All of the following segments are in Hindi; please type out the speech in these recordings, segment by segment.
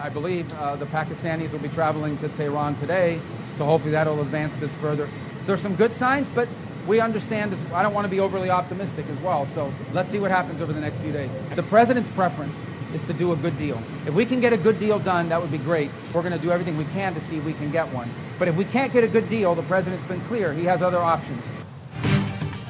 I believe the Pakistanis will be traveling to Tehran today, so hopefully that will advance this further. There's some good signs, but we understand this. I don't want to be overly optimistic as well, so let's see what happens over the next few days. The president's preference is to do a good deal. If we can get a good deal done, that would be great. We're going to do everything we can to see if we can get one. But if we can't get a good deal, the president's been clear. He has other options.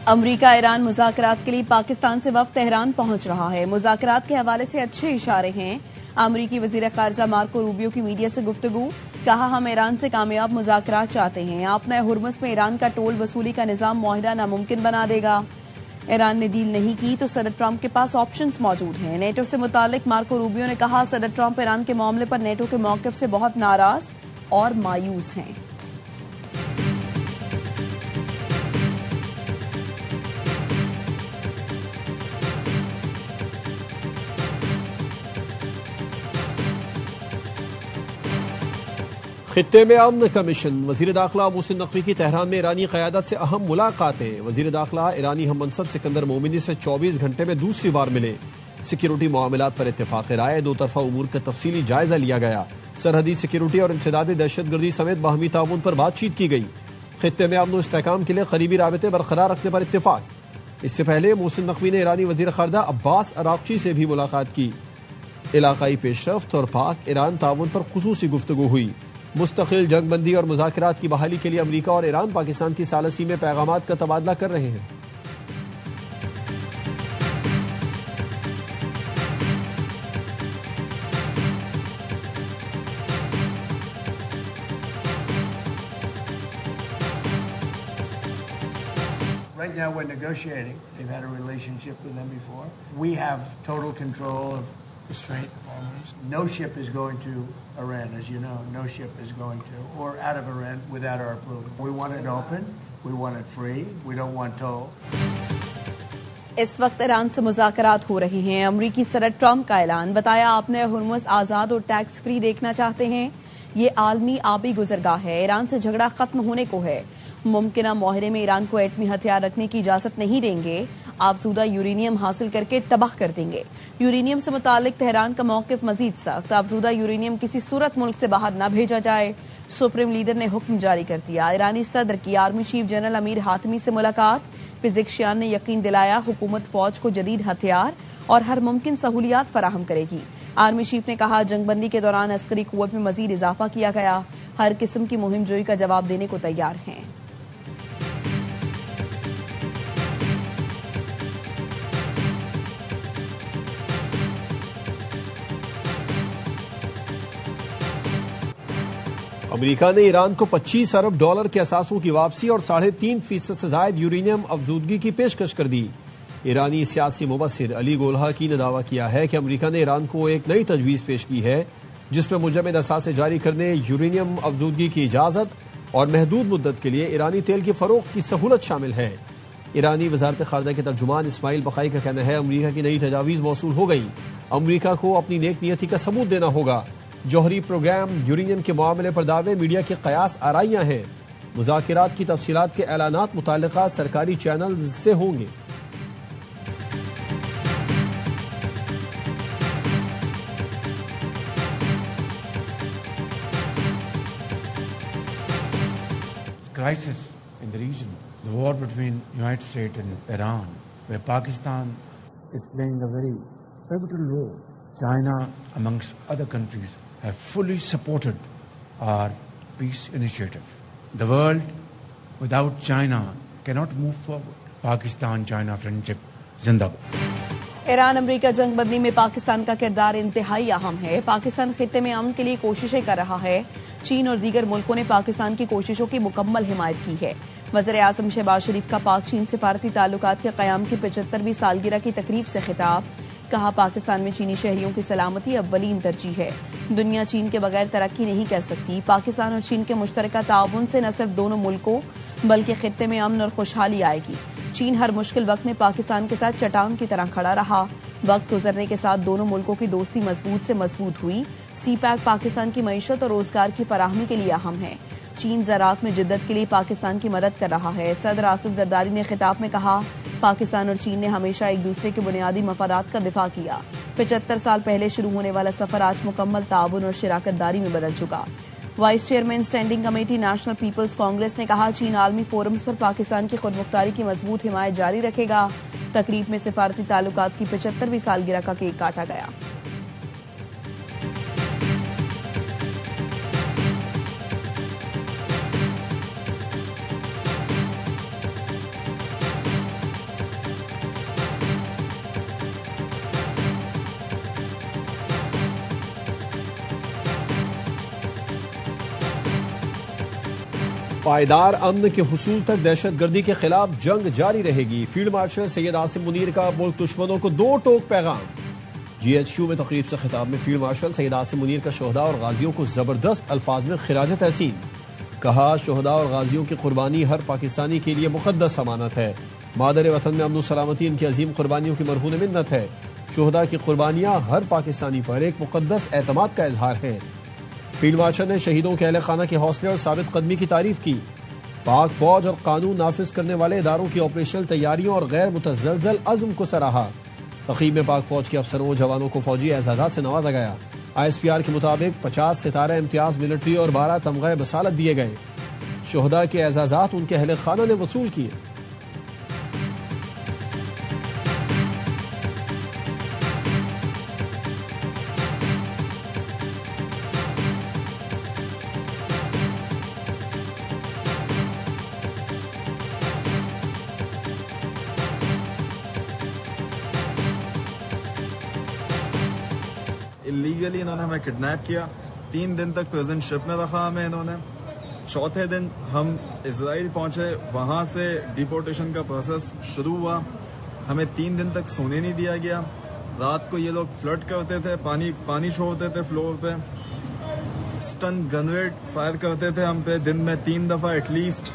अमरीका ईरान मुज़ाकरात के लिए पाकिस्तान से वफ़द तेहरान पहुंच रहा है। मुज़ाकरात के हवाले से अच्छे इशारे हैं। अमरीकी वज़ीर ख़ारिजा मार्को रूबियो की मीडिया से गुफ्तगू, कहा हम ईरान से कामयाब मुज़ाकरात चाहते हैं। आपने हुर्मुज़ में ईरान का टोल वसूली का निज़ाम मुआहिदा नामुमकिन बना देगा। ईरान ने डील नहीं की तो सदर ट्रंप के पास ऑप्शंस मौजूद हैं। नेटो से मुतालिक मार्को रूबियो ने कहा सदर ट्रंप ईरान के मामले पर नेटो के मौक़िफ़ से बहुत नाराज और मायूस हैं। खित्ते में अमन कमीशन, वजीर दाखिला मोहसिन नकवी की तेहरान में ईरानी क़यादत से अहम मुलाकातें। वजीर दाखिला ईरानी हम मनसब सिकंदर मोमिनी से 24 घंटे में दूसरी बार मिले। सिक्योरिटी मामलात पर इत्तेफाक राय, दो तरफा उमूर का तफसीली जायजा लिया गया। सरहदी सिक्योरिटी और इंसदादी दहशतगर्दी समेत बाहमी ताउन पर बातचीत की गई। खित्ते में अमन इस्तेहकाम के लिए करीबी राबते बरकरार रखने पर इत्तेफाक। इससे पहले मोहसिन नकवी ने ईरानी वजीर खारजा अब्बास अराक्ची से भी मुलाकात की। इलाकाई पेशरफ्त और पाक ईरान ताउन पर खुसूसी गुफ्तगू हुई। मुस्तकिल जंगबंदी और मुज़ाकरात की बहाली के लिए अमरीका और ईरान पाकिस्तान की सालसी में पैगामात का तबादला कर रहे हैं। Right now we're negotiating. We've had a relationship with them before. We have total control of the Strait of Hormuz. No ship is going to Iran, as you know. No ship is going to, or out of Iran without our approval. We want it open. We want it free. We don't want toll. इस वक्त ईरान से मुज़ाकरात हो रहे हैं। अमरीकी सदर ट्रंप का ऐलान, बताया आपने हुर्मुज़ आज़ाद और टैक्स फ्री देखना चाहते हैं। ये आलमी आबी गुजरगाह है। ईरान से झगड़ा खत्म होने को है। मुमकिना मुआहरे में ईरान को एटमी हथियार रखने की इजाजत नहीं देंगे। आबसूदा यूरेनियम हासिल करके तबाह कर देंगे। यूरेनियम से मुतालिक तेहरान का मौक़िफ़ मजीद सख्त। आबसूदा यूरेनियम किसी सूरत मुल्क से बाहर न भेजा जाए। सुप्रीम लीडर ने हुक्म जारी कर दिया। ईरानी सदर की army chief general Amir Hatami से मुलाकात। फिजिक्शियान ने यकीन दिलाया हुकूमत फौज को जदीद हथियार और हर मुमकिन सहूलियात फराहम करेगी। आर्मी चीफ ने कहा जंगबंदी के दौरान अस्करी कुव्वत में मजीद इजाफा किया गया। हर किस्म की मुहिम जोई का जवाब देने को तैयार हैं। अमेरिका ने ईरान को $25 अरब के असासों की वापसी और 3.5% से जायद यूरेनियम अफजूदगी की पेशकश कर दी। ईरानी सियासी मुबस्सिर अली गोल्हाकी ने दावा किया है कि अमेरिका ने ईरान को एक नई तजवीज़ पेश की है जिसमें मुजम्मद असासे जारी करने, यूरेनियम अफजूदगी की इजाज़त और महदूद मुद्दत के लिए ईरानी तेल की फरोख्त की सहूलत शामिल है। ईरानी वजारत खारजा के तर्जुमान इस्माइल बकाई का कहना है अमेरिका की नई तजावीज़ मौसूल हो गई। अमेरिका को अपनी नेक नियति का सबूत देना होगा। जौहरी प्रोग्राम, यूरेनियम के मामले पर दावे मीडिया के कयास आराइयां हैं। मुज़ाकरात की तफसीलात के ऐलानात मुताल्लिका सरकारी चैनल से होंगे। Crisis in the region, the war between United States and Iran, where Pakistan is playing a very pivotal role. China, amongst other countries, have fully supported our peace initiative. The world without China cannot move forward. Pakistan-China friendship zindabad. ईरान अमरीका जंगबंदी में पाकिस्तान का किरदार इंतहाई अहम है। पाकिस्तान खित्ते में अमन के लिए कोशिशें कर रहा है। चीन और दीगर मुल्कों ने पाकिस्तान की कोशिशों की मुकम्मल हिमायत की है। वज़ीर आज़म शहबाज शरीफ का पाक चीन सिफारती ताल्लुकात के क़याम की 75वीं सालगिरह की तकरीब से खिताब। कहा पाकिस्तान में चीनी शहरियों की सलामती अव्वलीन तरजीह है। दुनिया चीन के बगैर तरक्की नहीं कर सकती। पाकिस्तान और चीन के मुश्तरका ताउन से न सिर्फ दोनों मुल्कों बल्कि खित्ते में अमन और खुशहाली आएगी। चीन हर मुश्किल वक्त में पाकिस्तान के साथ चट्टान की तरह खड़ा रहा। वक्त गुजरने के साथ दोनों मुल्कों की दोस्ती मजबूत से मजबूत हुई। सी पैक पाकिस्तान की मईशत और रोजगार की फराहमी के लिए अहम है। चीन ज़राअत में जिद्दत के लिए पाकिस्तान की मदद कर रहा है। सदर आसिफ जरदारी ने खिताब में कहा पाकिस्तान और चीन ने हमेशा एक दूसरे के बुनियादी मफादात का दिफा किया। 75 साल पहले शुरू होने वाला सफर आज मुकम्मल ताउन और शिराकतदारी में बदल चुका। Vice chairman standing committee National People's Congress ने कहा, चीन आलमी फोरम्स पर पाकिस्तान की खुदमुख्तारी की मजबूत हिमायत जारी रखेगा। तकरीब में सिफारती ताल्लुकात की 75वीं सालगिरह का केक काटा गया। पायदार अमन के हुसूल तक दहशतगर्दी के खिलाफ जंग जारी रहेगी। फील्ड मार्शल सैयद आसिम मुनीर का मुल्क दुश्मनों को 2 टोक पैगाम। GHQ में तकरीब से खिताब में फील्ड मार्शल सैयद आसिम मुनीर का शोहदा और गाजियों को जबरदस्त अल्फाज में खिराज तहसीन। कहा, शोहदा और गाजियों की कुर्बानी हर पाकिस्तानी के लिए मुकद्दस अमानत है। मादर वतन में अमन सलामती इनकी अजीम कुर्बानियों की मरहून मिन्नत है। शोहदा की कुर्बानियां हर पाकिस्तानी पर एक मुकद्दस एतमाद का इजहार है। फील्ड मार्शल ने शहीदों के अहले खाना के हौसले और साबित कदमी की तारीफ की। पाक फौज और कानून नाफिज करने वाले इदारों की ऑपरेशनल तैयारियों और गैर मुतज़लज़ल अज़्म को सराहा। तक़रीब में पाक फौज के अफसरों और जवानों को फौजी एजाज़ात से नवाजा गया। ISPR के मुताबिक 50 सितारा इम्तियाज मिलिट्री और 12 तमग़े बसालत दिए गए। शोहदा के एजाज़ात उनके अहले खाना ने वसूल किए। इलीगली इन्होंने हमें किडनैप किया। 3 दिन तक प्रिजन शिप में रखा हमें इन्होंने। चौथे दिन हम इजराइल पहुंचे, वहां से डिपोर्टेशन का प्रोसेस शुरू हुआ। हमें 3 दिन तक सोने नहीं दिया गया। रात को ये लोग फ्लड करते थे, पानी छोड़ते थे फ्लोर पे, स्टन गनरेट फायर करते थे हम पे दिन में 3 दफा एटलीस्ट।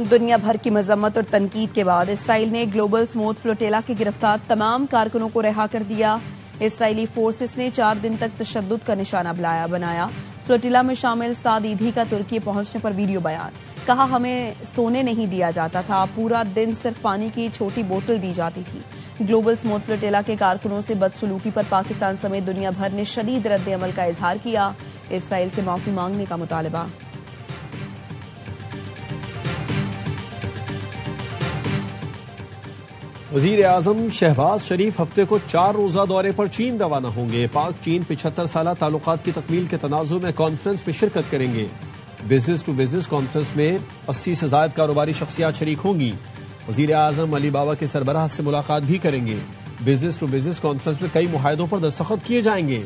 दुनिया भर की मजम्मत और तनकीद के बाद इसराइल ने ग्लोबल स्मूथ फ्लोटेला के गिरफ्तार तमाम कारकुनों को रिहा कर दिया। इसराइली फोर्सेस ने 4 दिन तक तशद्दुद का निशाना बनाया। फ्लोटिला में शामिल साद ईदी का तुर्की पहुंचने पर वीडियो बयान। कहा, हमें सोने नहीं दिया जाता था, पूरा दिन सिर्फ पानी की छोटी बोतल दी जाती थी। ग्लोबल स्मूथ फ्लोटिला के कारकुनों से बदसलूकी पर पाकिस्तान समेत दुनिया भर ने शदीद रद्द अमल का इजहार किया। इसराइल से माफी मांगने का मुतालबा। वजीर आजम शहबाज शरीफ हफ्ते को 4 रोजा दौरे पर चीन रवाना होंगे। पाक चीन 75 साला ताल्लुकात की तकमील के तनाजुर में कॉन्फ्रेंस में शिरकत करेंगे। बिजनेस टू बिजनेस कॉन्फ्रेंस में 80 से ज्यादा कारोबारी शख्सियात शरीक होंगी। वजीर आजम अली बाबा के सरबराह से मुलाकात भी करेंगे। बिजनेस टू बिजनेस कॉन्फ्रेंस में कई मुआहदों पर दस्तखत किए जाएंगे।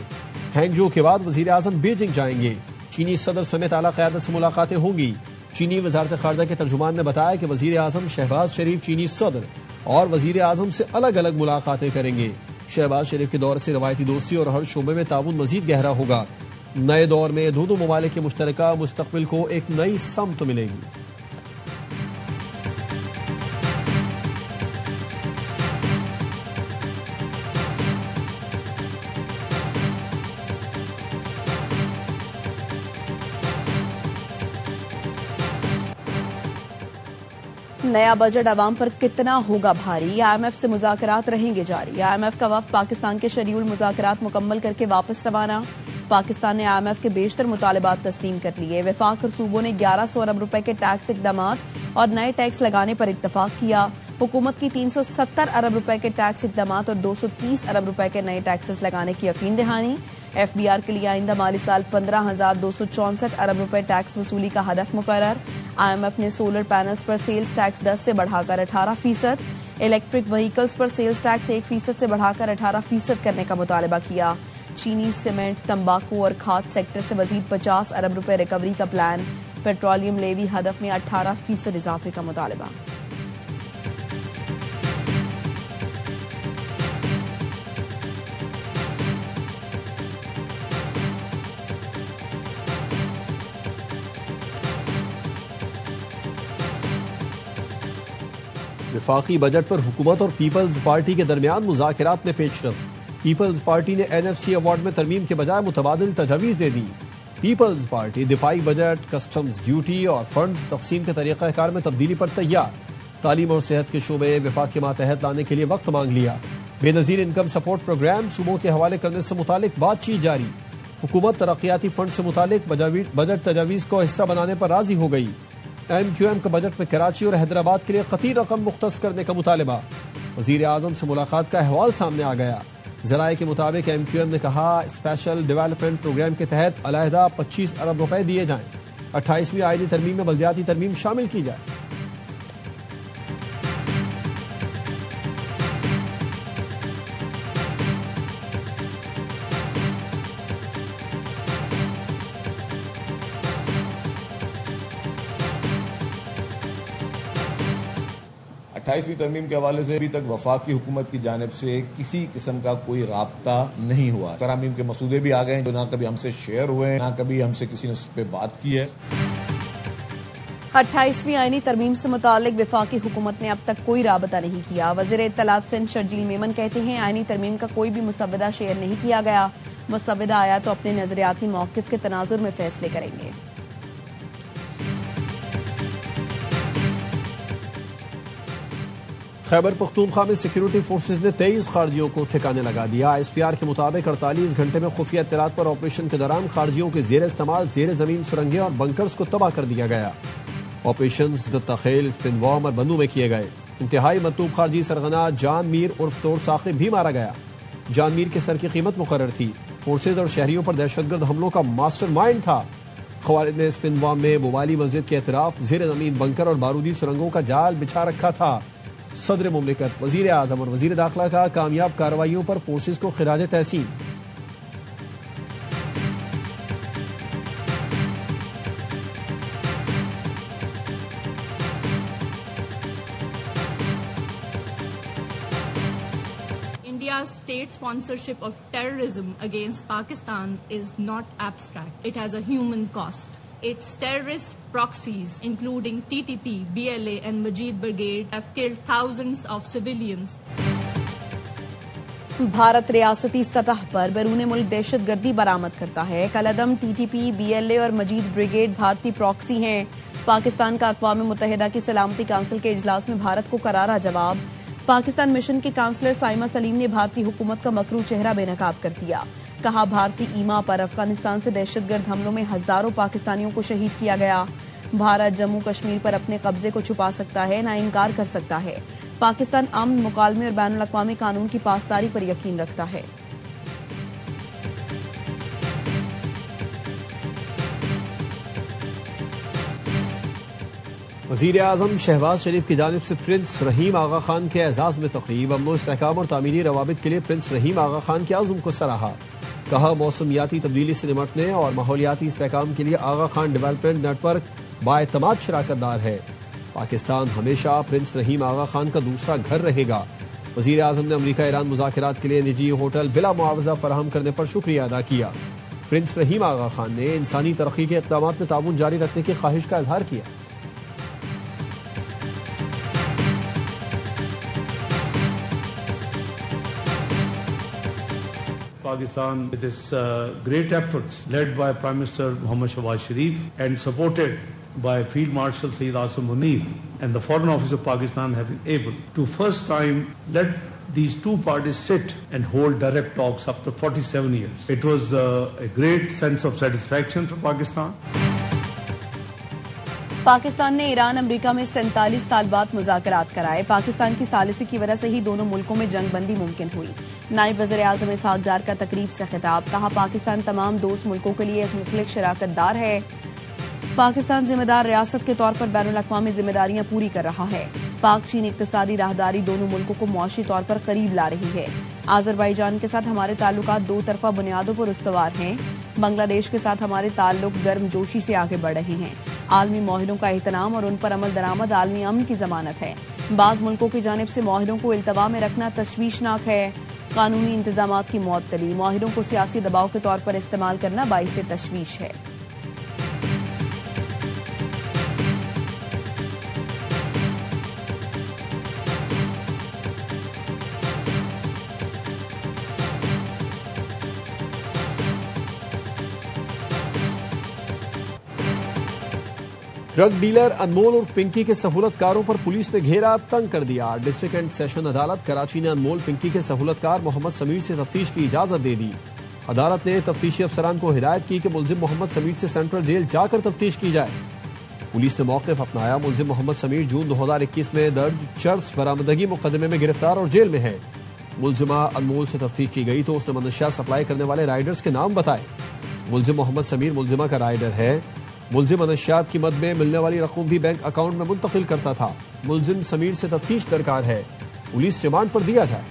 हैंगजो के बाद वजीर आजम बीजिंग जाएंगे। चीनी सदर समेत आला क़यादत से मुलाकातें होंगी। चीनी वजारत खारजा के तर्जुमान ने बताया कि वजीर आजम शहबाज शरीफ चीनी सदर और वजीर आजम से अलग अलग मुलाकातें करेंगे। शहबाज शरीफ के दौर से रवायती दोस्ती और हर शोबे में ताउन मजीद गहरा होगा। नए दौर में दोनों ममालिक के मुश्तरका मुस्तकबिल को एक नई समत मिलेगी। नया बजट अवाम पर कितना होगा भारी, IMF से मुज़ाकरात रहेंगे जारी। IMF का वफ्द पाकिस्तान के शेड्यूल मुज़ाकरात मुकम्मल करके वापस रवाना। पाकिस्तान ने IMF के बेशतर मुतालबात तस्लीम कर लिए। वफाक और सूबों ने 1100 अरब रुपए के टैक्स इकदामात और नए टैक्स लगाने पर इत्तफाक किया। हुकूमत की 370 अरब रुपए के टैक्स इकदामात और 230 अरब रुपए के नए टैक्सेस लगाने की यकीन दहानी। FBR के लिए आइंदा माली साल 15,264 अरब रुपए टैक्स वसूली का हदफ मुकर्रर। IMF ने सोलर पैनल्स पर सेल्स टैक्स 10 से बढ़ाकर 18%, इलेक्ट्रिक व्हीकल्स पर सेल्स टैक्स 1% से बढ़ाकर 18% करने का मुतालबा किया। चीनी, सीमेंट, तंबाकू और खाद सेक्टर से मजीद 50 अरब रुपए रिकवरी का प्लान। पेट्रोलियम लेवी हदफ में 18% इजाफे का मुतालबा। वफाकी बजट पर हुकूमत और पीपल्स पार्टी के दरमियान मुज़ाकरात में पेशरफ। पीपल्स पार्टी ने NFC अवार्ड में तरमीम के बजाय मुतबादिल तजावीज़ दे दी। पीपल्स पार्टी दिफाई बजट, कस्टम्स ड्यूटी और फंड्स तकसीम के तरीक़ाकार में तब्दीली पर तैयार। तालीम और सेहत के शोबे वफाक के मातहत लाने के लिए वक्त मांग लिया। बेनजीर इनकम सपोर्ट प्रोग्राम सूबों के हवाले करने से मुतालिक बातचीत जारी। हुकूमत तरक्याती फंड से मुतालिक बजट तजावीज को हिस्सा बनाने पर राजी हो गई। MQM का बजट में कराची और हैदराबाद के लिए खतीर रकम मुख्तस करने का मुतालबा। वजीर आजम से मुलाकात का अहवाल सामने आ गया। जराये के मुताबिक MQM ने कहा स्पेशल डेवलपमेंट प्रोग्राम के तहत अलहदा 25 अरब रुपए दिए जाएं। 28वीं आईनी तरमीम में बल्दियाती तरमीम शामिल की जाए। अट्ठाईसवीं तरमीम के हवाले से अभी तक वफाकी हुकूमत की जानिब से किसी किस्म का कोई राब्ता नहीं हुआ। तरामीम के मसूदे भी आ गए जो ना कभी हमसे शेयर हुए, ना कभी हमसे किसी ने इस पे बात की है। 28वीं आईनी तरमीम से मुतालिक वफाकी हुकूमत ने अब तक कोई राबता नहीं किया। वज़ीर इत्तलात सिंध शर्जील मेमन कहते हैं आईनी तरमीम का कोई भी मुसव्वदा शेयर नहीं किया गया। मुसव्वदा आया तो अपने नजरियाती मौक़िफ़ के तनाजुर में फैसले करेंगे। खैबर पख्तूनख्वा में सिक्योरिटी फोर्सेज ने 23 खारजियों को ठिकाने लगा दिया। SPR के मुताबिक 48 घंटे में खुफिया इत्तलात पर ऑपरेशन के दौरान खारजियों के जेर इस्तेमाल जेर जमीन सुरंगें और बंकर्स को तबाह कर दिया गया। ऑपरेशन दत्ताखेल, पिनवाम और बनू में किए गए। इंतहाई मतलूब खारजी सरगना जान मीर उर्फ तोड़ साकिब भी मारा गया। जान मीर के सर की कीमत मुकर्रर थी। फोर्सेज और शहरियों पर दहशतगर्द हमलों का मास्टरमाइंड था। खवारिद ने पिनवाम में बुवाली मस्जिद के एतराफ जेर जमीन बंकर और बारूदी सुरंगों का जाल बिछा रखा था। सदर मुमलिकत, वजीर आजम और वजीर दाखिला का कामयाब कार्रवाइयों पर फोर्सेज को खिराज तहसीन। India's state sponsorship of terrorism against Pakistan is not abstract. It has a human cost. Its terrorist proxies, including TTP, BLA and Majid Brigade, have killed thousands of civilians. Bharat रियासती सतह पर बैरून मुल्क दहशतगर्दी बरामद करता है। कलअदम TTP, BLA और मजीद ब्रिगेड भारतीय प्रॉक्सी हैं। पाकिस्तान का अक़वाम मुत्तहिदा की सलामती काउंसिल के इजलास में भारत को करारा जवाब। पाकिस्तान मिशन के काउंसलर साइमा सलीम ने भारतीय हुकूमत का मकरू चेहरा बेनकाब कर दिया। कहा भारतीय ईमा पर अफगानिस्तान से दहशतगर्द हमलों में हजारों पाकिस्तानियों को शहीद किया गया। भारत जम्मू कश्मीर पर अपने कब्जे को छुपा सकता है, ना इनकार कर सकता है। पाकिस्तान अमन, मुकालमे और बैनुल अक़वामी कानून की पासदारी पर यकीन रखता है। वज़ीर आज़म शहबाज शरीफ की जानिब से प्रिंस रहीम आगा खान के एजाज में तक़रीब। अमन इस्तेहकाम और तामीरी रवाबित के लिए प्रिंस रहीम आगा खान के आज़म को सराहा। कहा मौसमियाती तब्दीली से निमटने और माहौलियाती इस्तेहकाम के लिए आगा खान डेवलपमेंट नेटवर्क बाएतमाद शराकतदार है। पाकिस्तान हमेशा प्रिंस रहीम आगा खान का दूसरा घर रहेगा। वज़ीर आज़म ने अमरीका ईरान मुज़ाकरात के लिए निजी होटल बिला मुआवजा फराहम करने पर शुक्रिया अदा किया। प्रिंस रहीम आगा खान ने इंसानी तरक्की के इक़दाम में ताउन जारी रखने की ख्वाहिश का इजहार किया। Pakistan with its great efforts led by Prime Minister Mohammad Shahbaz Sharif and supported by Field Marshal Sayyid Asim Munir and the Foreign Office of Pakistan have been able to first time let these two parties sit and hold direct talks after 47 years. It was a great sense of satisfaction for Pakistan. Pakistan ने ईरान अमेरिका में 47 साल बाद मुज़ाकरात कराए। पाकिस्तान की सालिसी की वजह से ही दोनों मुल्कों में जंगबंदी मुमकिन हुई। नायब वज़ीर आज़म इसहाक डार का तकरीब से खिताब। कहा पाकिस्तान तमाम दोस्त मुल्कों के लिए एक मुखलिक शराकतदार है। पाकिस्तान जिम्मेदार रियासत के तौर पर बैनुल अक़वामी जिम्मेदारियां पूरी कर रहा है। पाक चीन इक़्तिसादी राहदारी दोनों मुल्कों को मुआशी तौर पर करीब ला रही है। आज़रबाईजान के साथ हमारे ताल्लुकात दो तरफा बुनियादों पर उस्तवार हैं। बांग्लादेश के साथ हमारे ताल्लुक गर्मजोशी से आगे बढ़ रहे हैं। आलमी माहिरों का एहतराम और उन पर अमल दरामद आलमी अमन की जमानत है। बाज़ मुल्कों की जानिब से माहिरों को इल्तवा में रखना तशवीशनाक है। कानूनी इंतजामात की मुअत्तली माहिरों को सियासी दबाव के तौर पर इस्तेमाल करना बाइस तशवीश है। ड्रग डीलर अनमोल और पिंकी के सहूलतकारों पर पुलिस ने घेरा, तंग कर दिया। डिस्ट्रिक्ट एंड सेशन अदालत कराची ने अनमोल पिंकी के सहूलतकार मोहम्मद समीर से तफ्तीश की इजाजत दे दी। अदालत ने तफ्तीशी अफसरान को हिदायत की कि मुलजिम मोहम्मद समीर से सेंट्रल जेल जाकर तफ्तीश की जाए। पुलिस ने मौक़िफ़ अपनाया। मुलजिम मोहम्मद समीर जून 2021 में दर्ज चर्स बरामदगी मुकदमे में गिरफ्तार और जेल में है। मुलजिमा अनमोल से तफ्तीश की गई तो उसने मनशियात सप्लाई करने वाले राइडर्स के नाम बताए। मुलजिम मोहम्मद समीर मुलजिमा का राइडर है। मुलजिम मनशियात की मद में मिलने वाली रकूम भी बैंक अकाउंट में मुंतकिल करता था। मुलजिम समीर से तफ्तीश दरकार है, पुलिस रिमांड पर दिया जाए।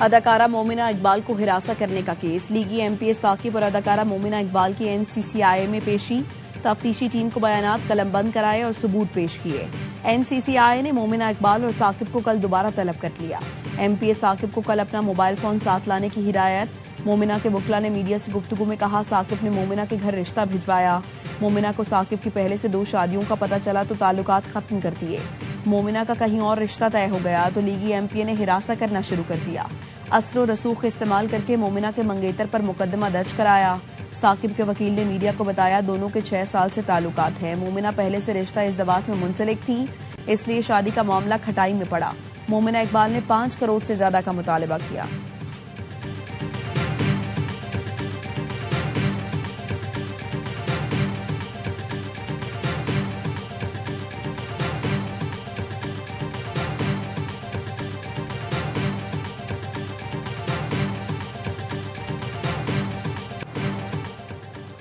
अदाकारा मोमिना इकबाल को हिरासत करने का केस। लीगी एमपीए साकिब और अदाकारा मोमिना इकबाल की एनसीसीआई में पेशी। तफ्तीशी टीम को बयानात कलमबंद कराए और सबूत पेश किए। एनसीसीआई ने मोमिना इकबाल और साकिब को कल दोबारा तलब कर लिया। एमपीए साकिब को कल अपना मोबाइल फोन साथ लाने की हिदायत। मोमिना के वकला ने मीडिया से गुफ्तगू में कहा, साकिब ने मोमिना के घर रिश्ता भिजवाया। मोमिना को साकिब की पहले से 2 शादियों का पता चला तो ताल्लुकात खत्म कर दिए। मोमिना का कहीं और रिश्ता तय हो गया तो लीगी एमपीए ने हिरासत करना शुरू कर दिया। असर रसूख इस्तेमाल करके मोमिना के मंगेतर पर मुकदमा दर्ज कराया। साकिब के वकील ने मीडिया को बताया, दोनों के 6 साल से ताल्लुकात हैं। मोमिना पहले से रिश्ता इज़्दवाज में मुंसलिक थी, इसलिए शादी का मामला खटाई में पड़ा। मोमिना इकबाल ने 5 करोड़ से ज्यादा का मुतालबा किया।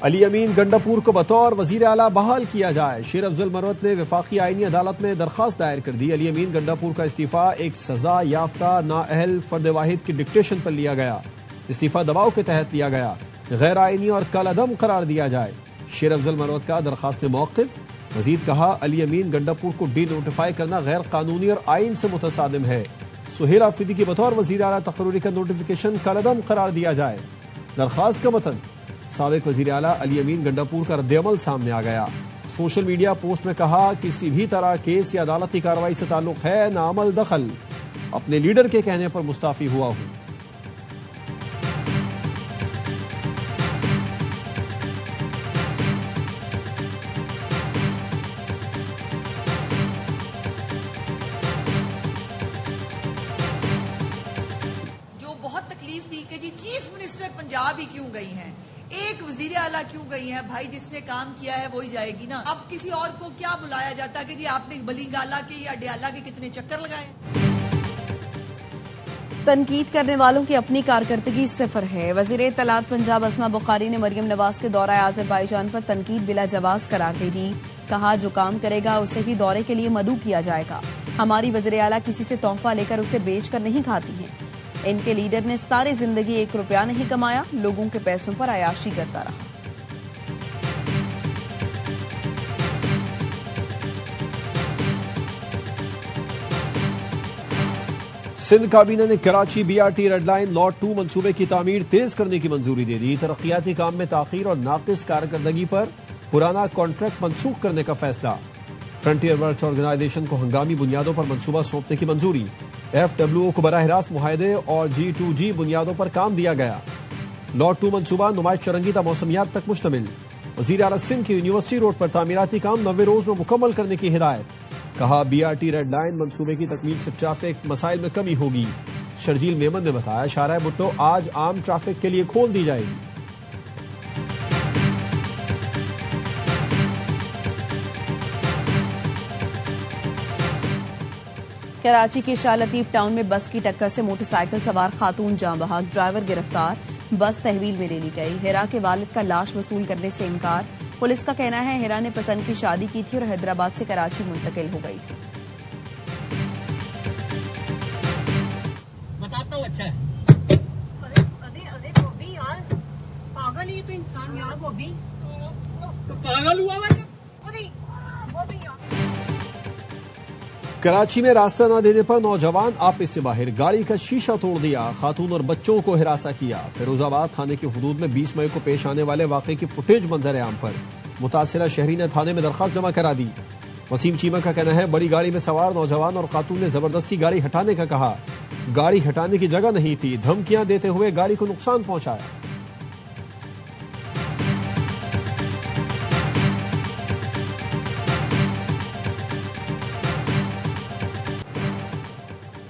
अली अमीन गंडापुर को बतौर वजीर आला बहाल किया जाए। शेर अफजल मरवत ने वफाकी आईनी अदालत में दरखास्त दायर कर दी। अली अमीन गंडापुर का इस्तीफा एक सजा याफ्ता नाअहल फर्द वाहिद की डिक्टेशन पर लिया गया। इस्तीफा दबाव के तहत लिया गया, गैर आईनी और कलअदम करार दिया जाए। शेर अफजल मरवत का दरखास्त में मौक़िफ़। मजीद कहा, अली अमीन गंडापुर को डी नोटिफाई करना गैर कानूनी और आइन से मुतसादिम है। सुहेल आफरीदी की बतौर वजीर आला तकर्री का नोटिफिकेशन कलअदम करार दिया जाए। दरखास्त का मतन साबिक वजीर आला अली अमीन गंडापुर का रद्द-ए-अमल सामने आ गया। सोशल मीडिया पोस्ट में कहा, किसी भी तरह केस या अदालती कार्रवाई से ताल्लुक है ना अमल दखल। अपने लीडर के कहने पर मुस्ताफी हुआ हूं। जो बहुत तकलीफ थी कि जी चीफ मिनिस्टर पंजाब ही क्यों गई हैं, एक वजीर आला क्यों गई है, भाई जिसने काम किया है वही जाएगी ना। अब किसी और को क्या बुलाया जाता कि जी आपने बलिंगाला के या डयाला के कितने चक्कर लगाए। तनकीद करने वालों की अपनी कारकर्दगी सिफर है। वजीर इत्तलात पंजाब असमा बुखारी ने मरियम नवाज के दौरा आज़रबाईजान पर तनकीद बिला जवाज करार दे दी। कहा, जो काम करेगा उसे ही दौरे के लिए मदऊ किया जाएगा। हमारी वजीर आला किसी से तोहफा लेकर उसे बेच कर नहीं खाती हैं। इनके लीडर ने सारी जिंदगी 1 रुपया नहीं कमाया, लोगों के पैसों पर अयाशी करता रहा। सिंध काबीना ने Karachi BRT red line lot 2 मंसूबे की तामीर तेज करने की मंजूरी दे दी। तरक्याती काम में ताखीर और नाकिस कारकर्दगी पर पुराना कॉन्ट्रैक्ट मनसूख करने का फैसला। फ्रंटियर वर्क्स ऑर्गेनाइजेशन को हंगामी बुनियादों पर मंसूबा सौंपने की मंजूरी। FWO को बराह रास्त मुआहदे और G2G बुनियादों पर काम दिया गया। लॉट 2 मंसूबा नुमाइश चरंगीता मौसमियात तक मुश्तमिल। वजीर आला सिंध की यूनिवर्सिटी रोड पर तामीराती काम 90 रोज में मुकम्मल करने की हिदायत। कहा, BRT रेड लाइन मंसूबे की तकमील से ट्रैफिक मसाइल में कमी होगी। शर्जील मेमन ने बताया, शाहराह भुट्टो आज आम ट्रैफिक के लिए खोल दी जाएगी। कराची के शाह लतीफ टाउन में बस की टक्कर से मोटरसाइकिल सवार खातून जाँ बहक, ड्राइवर गिरफ्तार। बस तहवील में ले ली गई। हिरा के वालिद का लाश वसूल करने से इनकार। पुलिस का कहना है, हिरा ने पसंद की शादी की थी और हैदराबाद से कराची मुंतकिल हो गई थी। बताता हूँ, अच्छा है। अरे बॉबी यार, पागल ही तो इंसान यार। बॉबी तो पागल हुआ बॉबी यार। कराची में रास्ता न देने पर नौजवान आपस से बाहर, गाड़ी का शीशा तोड़ दिया, खातून और बच्चों को हिरासा किया। फिरोजाबाद थाने की हुदूद में 20 मई को पेश आने वाले वाकये की फुटेज मंजर आम पर। मुतासिरा शहरी ने थाने में दरखास्त जमा करा दी। वसीम चीमा का कहना है बड़ी गाड़ी में सवार नौजवान और खातून ने जबरदस्ती गाड़ी हटाने का कहा। गाड़ी हटाने की जगह नहीं थी, धमकियां देते हुए गाड़ी को नुकसान पहुंचाया।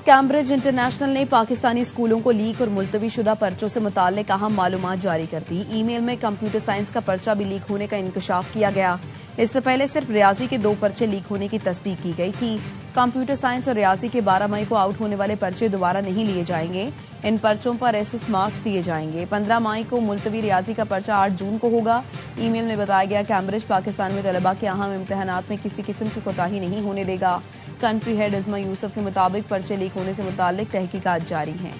कैम्ब्रिज इंटरनेशनल ने पाकिस्तानी स्कूलों को लीक और मुलतवी शुदा पर्चों से मुताल्लिक अहम मालूमात जारी कर दी। ईमेल में कंप्यूटर साइंस का पर्चा भी लीक होने का इंकशाफ किया गया। इससे पहले सिर्फ रियाजी के 2 पर्चे लीक होने की तस्दीक की गई थी। कंप्यूटर साइंस और रियाजी के 12 मई को आउट होने वाले पर्चे दोबारा नहीं लिए जाएंगे। इन पर्चों पर एसएस मार्क्स दिए जाएंगे। 15 मई को मुलतवी रियाजी का पर्चा 8 जून को होगा। ईमेल में बताया गया कैम्ब्रिज पाकिस्तान में तलबा के अहम इम्तिहानात में किसी किस्म की कोताही नहीं होने देगा। कंट्री हेड इस्मा यूसुफ के मुताबिक पर्चे लीक होने से मुताल्लिक तहकीकात जारी हैं।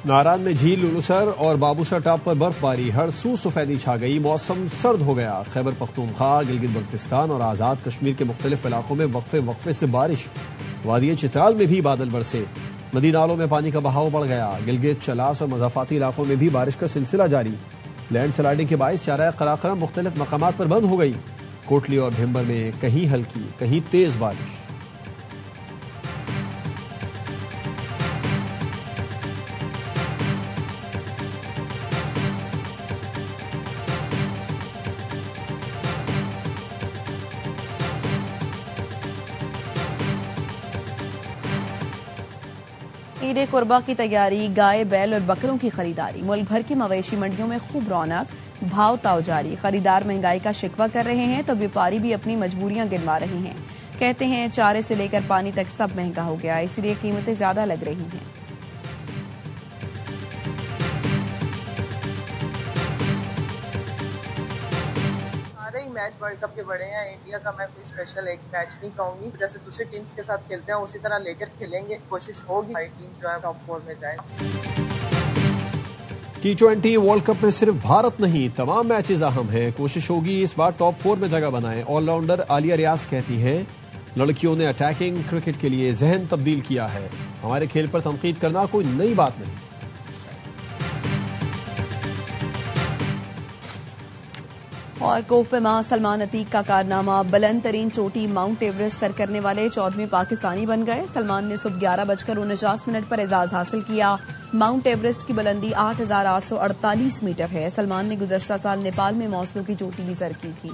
नारान में झील लुलुसर और बाबूसर टाप पर बर्फबारी, हर सू सफेदी छा गई, मौसम सर्द हो गया। खैबर पख्तूनख्वा, गिलगित बल्तिस्तान और आजाद कश्मीर के मुख्तलिफ इलाकों में वक्फे से बारिश। वादी चित्राल में भी बादल बरसे। नदी नालों में पानी का बहाव बढ़ गया। गिलगित, चलास और मजाफाती इलाकों में भी बारिश का सिलसिला जारी। लैंड स्लाइडिंग के बायस शारा कराकरम मुख्तलिफ मकामात पर बंद हो गई। कोटली और भिम्बर में कहीं हल्की कहीं तेज बारिश। ईद कुर्बा की तैयारी, गाय, बैल और बकरों की खरीदारी। मुल्क भर की मवेशी मंडियों में खूब रौनक, भाव ताव जारी। खरीदार महंगाई का शिकवा कर रहे हैं तो व्यापारी भी अपनी मजबूरियां गिनवा रहे हैं। कहते हैं चारे से लेकर पानी तक सब महंगा हो गया, इसलिए कीमतें ज्यादा लग रही हैं। मैच वर्ल्ड कप के बड़े हैं। इंडिया का मैं कोई स्पेशल एक मैच नहीं कहूंगी, जैसे दूसरी टीम्स के साथ खेलते हैं उसी तरह लेकर खेलेंगे। कोशिश होगी हमारी टीम जो है टॉप 4 में जाए। T20 वर्ल्ड कप में सिर्फ भारत नहीं, तमाम मैचेस अहम हैं। कोशिश होगी इस बार टॉप 4 में जगह बनाएं। ऑलराउंडर आलिया रियाज कहती हैं लड़कियों ने अटैकिंग क्रिकेट के लिए जहन तब्दील किया है। हमारे खेल पर तनकीद करना कोई नई बात नहीं। और कोफे मां सलमान अतीक का कारनामा, बुलंद तरीन चोटी माउंट एवरेस्ट सर करने वाले 14वें पाकिस्तानी बन गए। सलमान ने सुबह 11:49 पर एजाज हासिल किया। माउंट एवरेस्ट की बुलंदी 8,848 मीटर है। सलमान ने गुज़श्ता साल नेपाल में मौसलों की चोटी भी सर की थी।